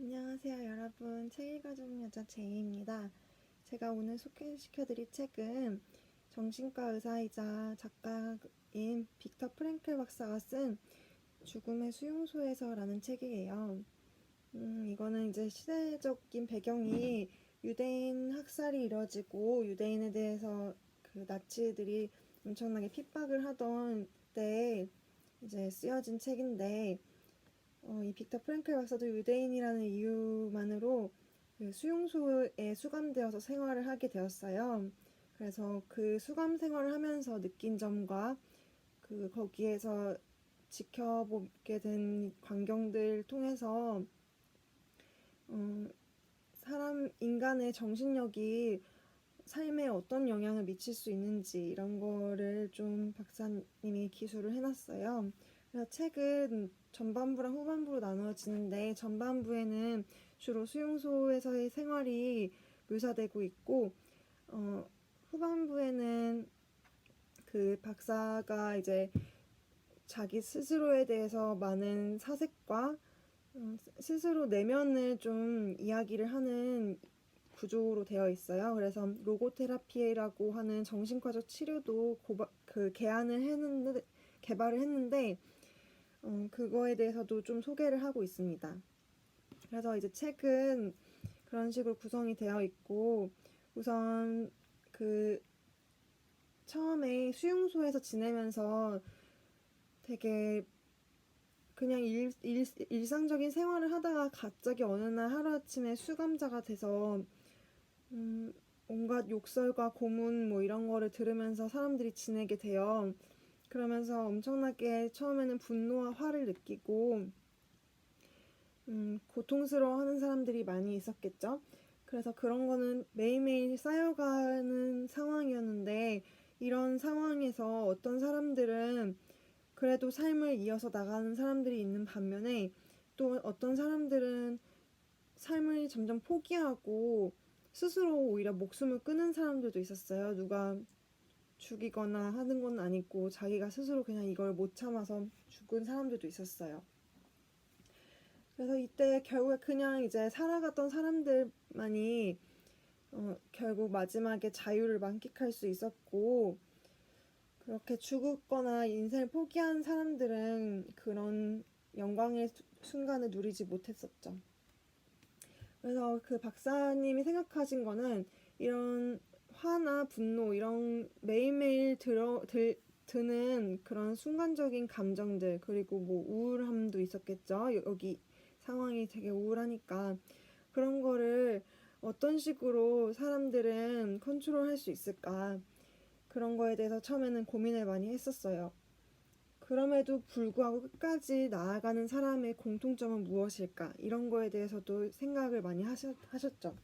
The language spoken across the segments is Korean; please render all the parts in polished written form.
안녕하세요 여러분, 책 읽어주는 여자 제이입니다. 제가 오늘 소개시켜드릴 책은 정신과 의사이자 작가인 빅터 프랭클 박사가 쓴 죽음의 수용소에서 라는 책이에요. 이거는 이제 시대적인 배경이 유대인 학살이 이뤄지고 유대인에 대해서 그 나치들이 엄청나게 핍박을 하던 때에 이제 쓰여진 책인데, 이 빅터 프랭클 박사도 유대인이라는 이유만으로 그 수용소에 수감되어서 생활을 하게 되었어요. 그래서 그 수감 생활을 하면서 느낀 점과 그 거기에서 지켜보게 된 광경들 통해서 인간의 정신력이 삶에 어떤 영향을 미칠 수 있는지 이런 거를 좀 박사님이 기술을 해놨어요. 그래서 책은 전반부랑 후반부로 나누어지는데, 전반부에는 주로 수용소에서의 생활이 묘사되고 있고, 후반부에는 그 박사가 이제 자기 스스로에 대해서 많은 사색과 스스로 내면을 좀 이야기를 하는 구조로 되어 있어요. 그래서 로고테라피라고 하는 정신과적 치료도 개발을 했는데, 그거에 대해서도 좀 소개를 하고 있습니다. 그래서 이제 책은 그런 식으로 구성이 되어 있고, 우선 그 처음에 수용소에서 지내면서 되게 그냥 일상적인 생활을 하다가 갑자기 어느 날 하루아침에 수감자가 돼서 온갖 욕설과 고문 뭐 이런 거를 들으면서 사람들이 지내게 돼요. 그러면서 엄청나게 처음에는 분노와 화를 느끼고 고통스러워하는 사람들이 많이 있었겠죠. 그래서 그런 거는 매일매일 쌓여가는 상황이었는데, 이런 상황에서 어떤 사람들은 그래도 삶을 이어서 나가는 사람들이 있는 반면에, 또 어떤 사람들은 삶을 점점 포기하고 스스로 오히려 목숨을 끊은 사람들도 있었어요. 누가 죽이거나 하는 건 아니고 자기가 스스로 그냥 이걸 못 참아서 죽은 사람들도 있었어요. 그래서 이때 결국에 그냥 이제 살아갔던 사람들만이 결국 마지막에 자유를 만끽할 수 있었고, 그렇게 죽었거나 인생을 포기한 사람들은 그런 영광의 순간을 누리지 못했었죠. 그래서 그 박사님이 생각하신 거는 이런 화나 분노, 이런 매일매일 드는 그런 순간적인 감정들, 그리고 뭐 우울함도 있었겠죠. 여기 상황이 되게 우울하니까 그런 거를 어떤 식으로 사람들은 컨트롤할 수 있을까, 그런 거에 대해서 처음에는 고민을 많이 했었어요. 그럼에도 불구하고 끝까지 나아가는 사람의 공통점은 무엇일까, 이런 거에 대해서도 생각을 많이 하셨죠.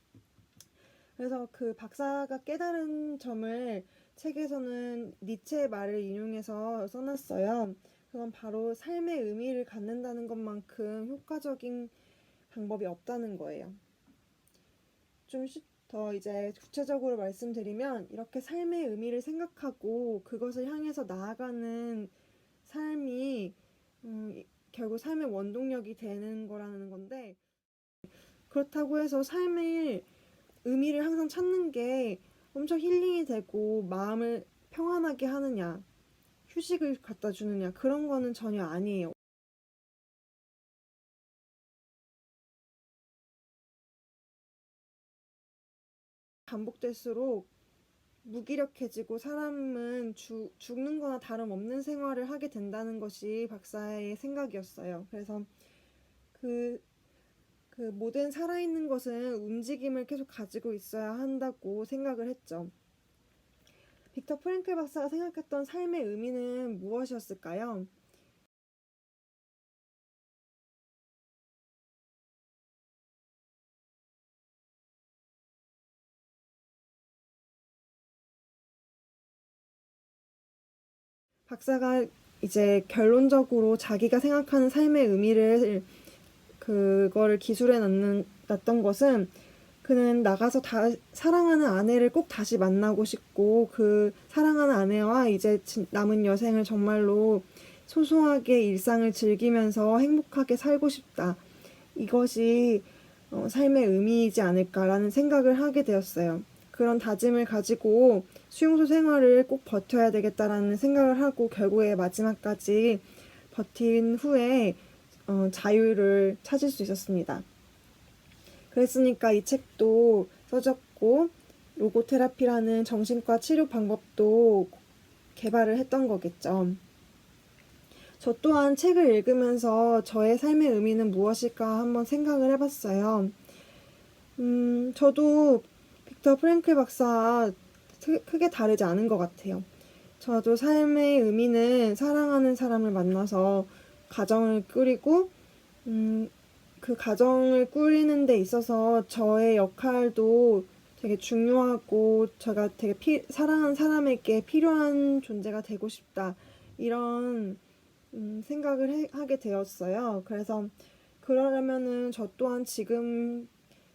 그래서 그 박사가 깨달은 점을 책에서는 니체의 말을 인용해서 써놨어요. 그건 바로 삶의 의미를 갖는다는 것만큼 효과적인 방법이 없다는 거예요. 좀 더 이제 구체적으로 말씀드리면, 이렇게 삶의 의미를 생각하고 그것을 향해서 나아가는 삶이 결국 삶의 원동력이 되는 거라는 건데, 그렇다고 해서 삶의 의미를 항상 찾는 게 엄청 힐링이 되고 마음을 평안하게 하느냐, 휴식을 갖다 주느냐, 그런 거는 전혀 아니에요. 반복될수록 무기력해지고 사람은 죽는 거나 다름없는 생활을 하게 된다는 것이 박사의 생각이었어요. 그래서 그 모든 살아있는 것은 움직임을 계속 가지고 있어야 한다고 생각을 했죠. 빅터 프랭클 박사가 생각했던 삶의 의미는 무엇이었을까요? 박사가 이제 결론적으로 자기가 생각하는 삶의 의미를 그거를 기술해 놨던 것은, 그는 나가서 사랑하는 아내를 꼭 다시 만나고 싶고, 그 사랑하는 아내와 이제 남은 여생을 정말로 소소하게 일상을 즐기면서 행복하게 살고 싶다. 이것이 삶의 의미이지 않을까라는 생각을 하게 되었어요. 그런 다짐을 가지고 수용소 생활을 꼭 버텨야 되겠다라는 생각을 하고 결국에 마지막까지 버틴 후에 자유를 찾을 수 있었습니다. 그랬으니까 이 책도 써졌고 로고테라피라는 정신과 치료 방법도 개발을 했던 거겠죠. 저 또한 책을 읽으면서 저의 삶의 의미는 무엇일까 한번 생각을 해봤어요. 저도 빅터 프랭클 박사와 크게 다르지 않은 것 같아요. 저도 삶의 의미는 사랑하는 사람을 만나서 가정을 꾸리고 그 가정을 꾸리는 데 있어서 저의 역할도 되게 중요하고 제가 되게 사랑하는 사람에게 필요한 존재가 되고 싶다 이런 생각을 하게 되었어요. 그래서 그러려면은 저 또한 지금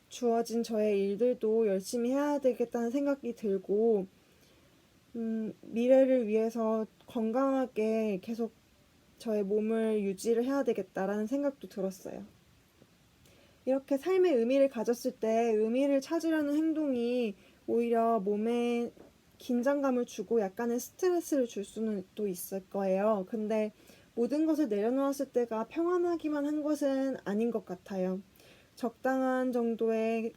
주어진 저의 일들도 열심히 해야 되겠다는 생각이 들고 미래를 위해서 건강하게 계속 저의 몸을 유지를 해야 되겠다라는 생각도 들었어요. 이렇게 삶의 의미를 가졌을 때 의미를 찾으려는 행동이 오히려 몸에 긴장감을 주고 약간의 스트레스를 줄 수는 또 있을 거예요. 근데 모든 것을 내려놓았을 때가 평안하기만 한 것은 아닌 것 같아요. 적당한 정도의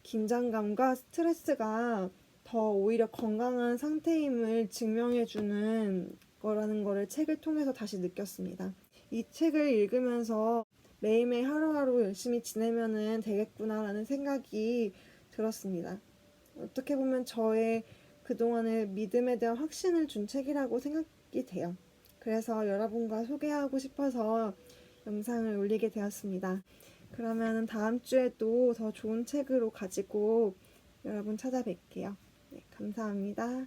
긴장감과 스트레스가 더 오히려 건강한 상태임을 증명해주는 거라는 거를 책을 통해서 다시 느꼈습니다. 이 책을 읽으면서 매일매일 하루하루 열심히 지내면은 되겠구나라는 생각이 들었습니다. 어떻게 보면 저의 그동안의 믿음에 대한 확신을 준 책이라고 생각이 돼요. 그래서 여러분과 소개하고 싶어서 영상을 올리게 되었습니다. 그러면 다음 주에도 더 좋은 책으로 가지고 여러분 찾아뵐게요. 네, 감사합니다.